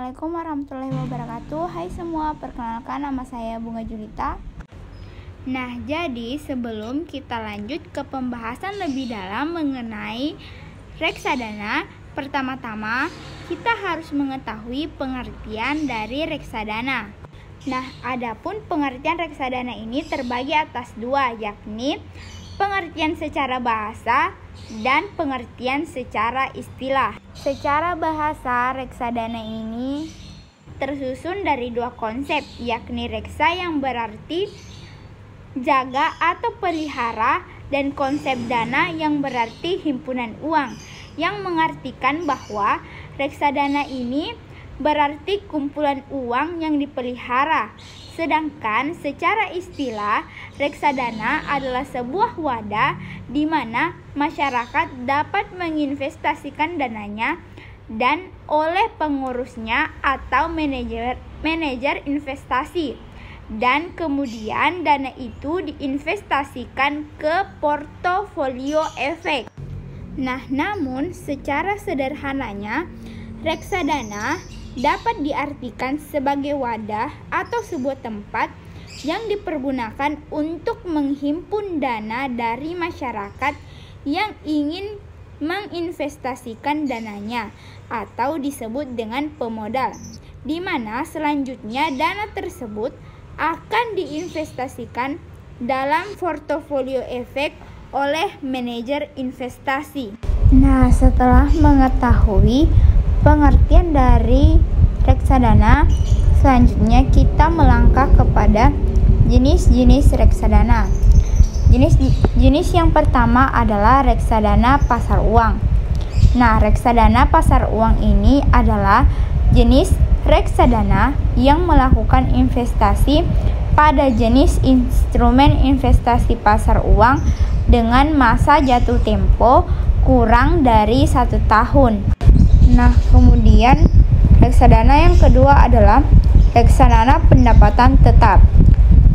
Assalamualaikum warahmatullahi wabarakatuh. Hai semua, perkenalkan nama saya Bunga Julita. Nah, jadi sebelum kita lanjut ke pembahasan lebih dalam mengenai reksadana, pertama-tama kita harus mengetahui pengertian dari reksadana. Nah, adapun pengertian reksadana ini terbagi atas dua, yakni pengertian secara bahasa dan pengertian secara istilah. Secara bahasa, reksadana ini tersusun dari dua konsep, yakni reksa yang berarti jaga atau pelihara, dan konsep dana yang berarti himpunan uang, yang mengartikan bahwa reksadana ini berarti kumpulan uang yang dipelihara. Sedangkan secara istilah, reksadana adalah sebuah wadah di mana masyarakat dapat menginvestasikan dananya dan oleh pengurusnya atau manajer investasi. Dan kemudian dana itu diinvestasikan ke portofolio efek. Nah, namun secara sederhananya, reksadana dapat diartikan sebagai wadah atau sebuah tempat yang dipergunakan untuk menghimpun dana dari masyarakat yang ingin menginvestasikan dananya, atau disebut dengan pemodal, di mana selanjutnya dana tersebut akan diinvestasikan dalam portofolio efek oleh manajer investasi. Nah, setelah mengetahui pengertian dari reksadana, selanjutnya kita melangkah kepada jenis-jenis reksadana. Jenis yang pertama adalah reksadana pasar uang. Nah, reksadana pasar uang ini adalah jenis reksadana yang melakukan investasi pada jenis instrumen investasi pasar uang dengan masa jatuh tempo kurang dari 1 tahun. Nah, kemudian reksadana yang kedua adalah reksadana pendapatan tetap.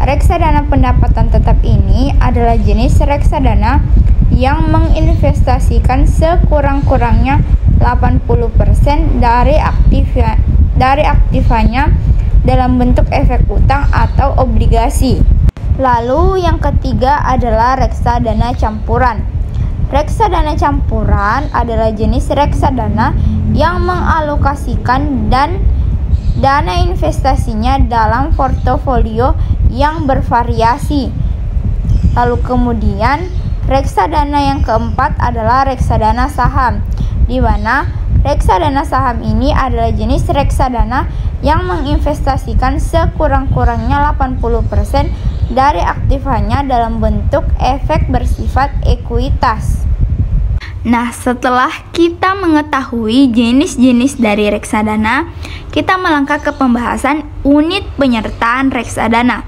Reksadana pendapatan tetap ini adalah jenis reksadana yang menginvestasikan sekurang-kurangnya 80% dari aktifanya dalam bentuk efek utang atau obligasi. Lalu yang ketiga adalah reksadana campuran. Reksadana campuran adalah jenis reksadana yang mengalokasikan dana investasinya dalam portofolio yang bervariasi. Lalu kemudian reksadana yang keempat adalah reksadana saham, di mana reksadana saham ini adalah jenis reksadana yang menginvestasikan sekurang-kurangnya 80% dari aktifanya dalam bentuk efek bersifat ekuitas. Nah, setelah kita mengetahui jenis-jenis dari reksadana, kita melangkah ke pembahasan unit penyertaan reksadana.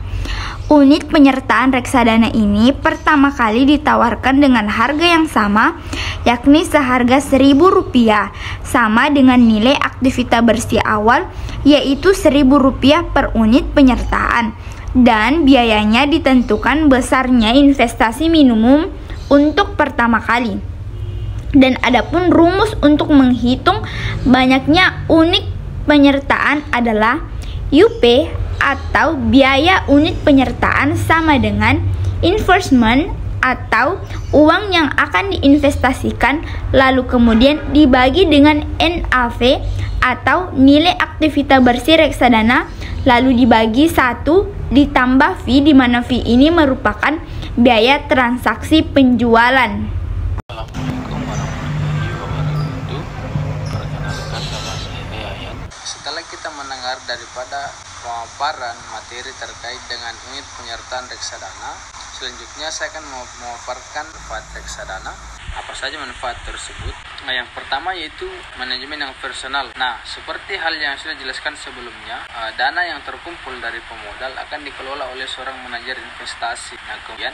Unit penyertaan reksadana ini pertama kali ditawarkan dengan harga yang sama, yakni seharga Rp1.000, sama dengan nilai aktivitas bersih awal, yaitu Rp1.000 per unit penyertaan, dan biayanya ditentukan besarnya investasi minimum untuk pertama kali. Dan adapun rumus untuk menghitung banyaknya unit penyertaan adalah UP atau biaya unit penyertaan sama dengan investment atau uang yang akan diinvestasikan, lalu kemudian dibagi dengan NAV atau nilai aktivitas bersih reksadana, lalu dibagi 1 ditambah fee, di mana fee ini merupakan biaya transaksi penjualan. Assalamualaikum warahmatullahi wabarakatuh. Perkenalkan nama saya Yayat. Setelah kita mendengar daripada pemaparan materi terkait dengan unit penyertaan reksadana, selanjutnya saya akan memaparkan manfaat reksadana. Apa saja manfaat tersebut? Nah, yang pertama yaitu manajemen yang personal. Nah, seperti hal yang sudah dijelaskan sebelumnya, dana yang terkumpul dari pemodal akan dikelola oleh seorang manajer investasi. Nah, kemudian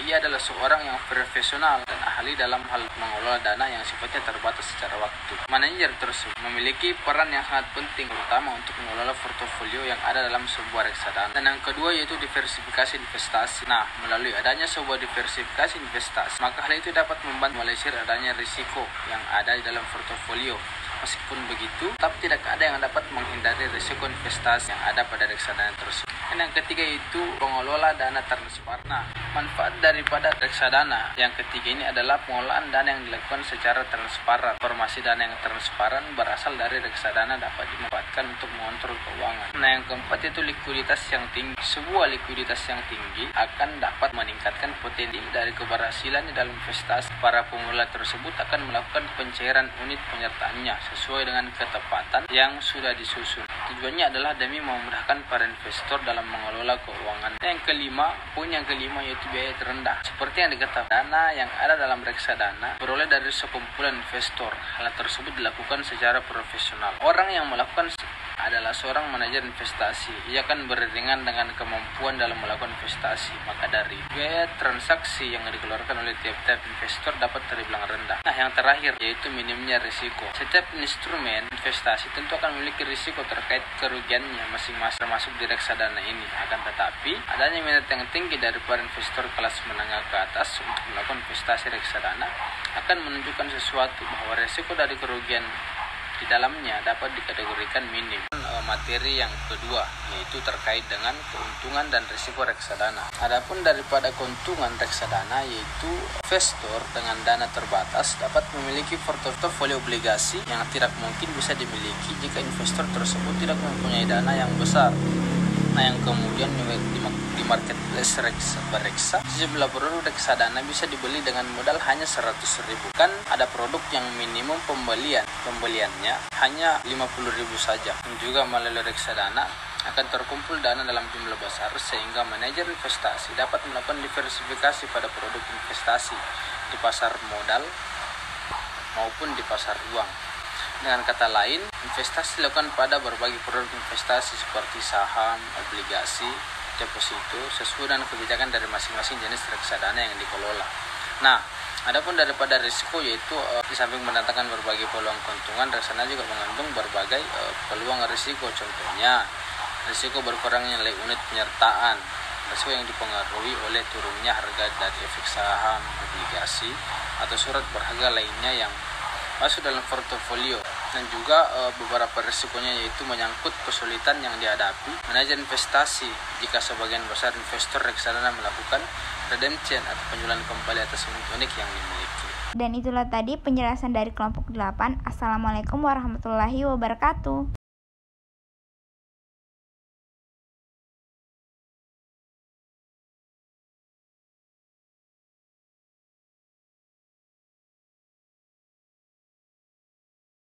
ia adalah seorang yang profesional dan ahli dalam hal mengelola dana yang sifatnya terbatas secara waktu. Manajer tersebut memiliki peran yang sangat penting, terutama untuk mengelola portofolio yang ada dalam sebuah reksadana. Dan yang kedua yaitu diversifikasi investasi. Nah, melalui adanya sebuah diversifikasi investasi, maka hal itu dapat membantu meminimalisir adanya risiko yang ada di dalam portofolio. Meskipun begitu, tetap tidak ada yang dapat menghindari risiko investasi yang ada pada reksadana tersebut. Dan yang ketiga itu pengelola dana transparan. Nah, manfaat daripada reksadana yang ketiga ini adalah pengelolaan dana yang dilakukan secara transparan. Informasi dana yang transparan berasal dari reksadana dapat dimanfaatkan untuk mengontrol keuangan. Nah, yang keempat itu likuiditas yang tinggi. Sebuah likuiditas yang tinggi akan dapat meningkatkan potensi dari keberhasilan dalam investasi. Para pengelola tersebut akan melakukan pencairan unit penyertaannya sesuai dengan ketepatan yang sudah disusun. Tujuannya adalah demi memudahkan para investor dalam mengelola keuangan. Yang kelima, poin yang kelima yaitu biaya terendah. Seperti yang diketahui, dana yang ada dalam reksadana beroleh dari sekumpulan investor. Hal tersebut dilakukan secara profesional. Orang yang melakukan adalah seorang manajer investasi. Ia akan beriringan dengan kemampuan dalam melakukan investasi. Maka dari biaya transaksi yang dikeluarkan oleh tiap-tiap investor dapat terbilang rendah. Nah, yang terakhir yaitu minimnya risiko. Setiap instrumen investasi tentu akan memiliki risiko terkait kerugiannya masing-masing termasuk di reksadana ini. Akan tetapi, adanya minat yang tinggi dari para investor kelas menengah ke atas untuk melakukan investasi reksadana akan menunjukkan sesuatu bahwa risiko dari kerugian di dalamnya dapat dikategorikan minim. Materi yang kedua yaitu terkait dengan keuntungan dan risiko reksadana. Adapun daripada keuntungan reksadana yaitu investor dengan dana terbatas dapat memiliki portofolio obligasi yang tidak mungkin bisa dimiliki jika investor tersebut tidak mempunyai dana yang besar. Nah, yang kemudian di marketplace reksa, sejumlah produk reksadana bisa dibeli dengan modal hanya 100.000. Kan ada produk yang minimum pembeliannya hanya 50.000 saja. Juga melalui reksadana akan terkumpul dana dalam jumlah besar sehingga manajer investasi dapat melakukan diversifikasi pada produk investasi di pasar modal maupun di pasar uang. Dengan kata lain, investasi dilakukan pada berbagai produk investasi seperti saham, obligasi, deposito sesuai dengan kebijakan dari masing-masing jenis reksadana yang dikelola. Nah, adapun daripada risiko yaitu di samping mendatangkan berbagai peluang keuntungan, reksadana juga mengandung berbagai peluang risiko. Contohnya, risiko berkurangnya nilai unit penyertaan, risiko yang dipengaruhi oleh turunnya harga dari efek saham, obligasi, atau surat berharga lainnya yang masuk dalam portofolio. Dan juga beberapa risikonya yaitu menyangkut kesulitan yang dihadapi manajer investasi jika sebagian besar investor reksadana melakukan redemption atau penjualan kembali atas unit yang dimiliki. Dan itulah tadi penjelasan dari kelompok 8. Assalamualaikum warahmatullahi wabarakatuh.